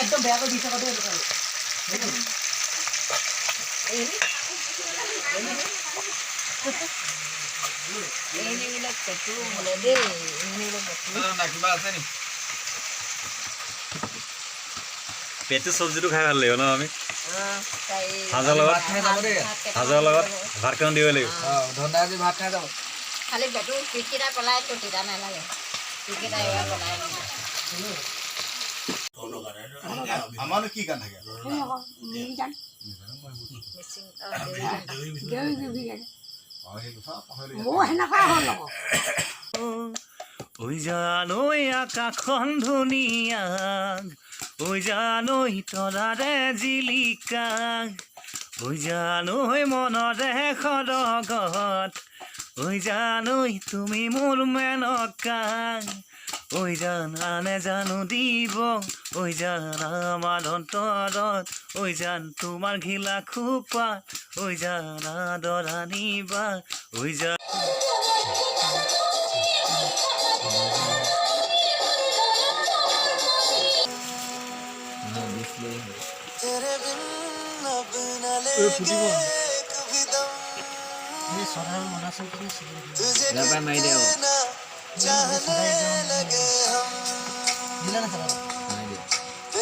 एकदम बेया कर दिशा कर পেটে সবজিটো খাই ভাল লাগিব ন আমি ভাজাৰ লগত ভাত কেন দিব লাগিব ধন্দা আজি ভাত খাই যাব খালি বেটু পিকিটা পলাই তো তিতা নালাগে পিকিটা এয়া পলাই আমাৰো কি গান থাকে ঐ জানৈ আকাশখন ধুনীয়া ঐ জানৈ তৰাৰে জিলিকা ঐ জানৈ মনৰে সৰগত ঐ জানৈ তুমি মোৰ মেনকা ঐ জান আনে জানো দিব ঐ জান আমাৰ অন্তৰত ঐ জান তোমাৰ ঘিলা খোপা ঐ জান আদৰ আনিবা ঐ জান तेरे बिन अब न लेंगे कभी दम तुझे कितना चाहने लगे हम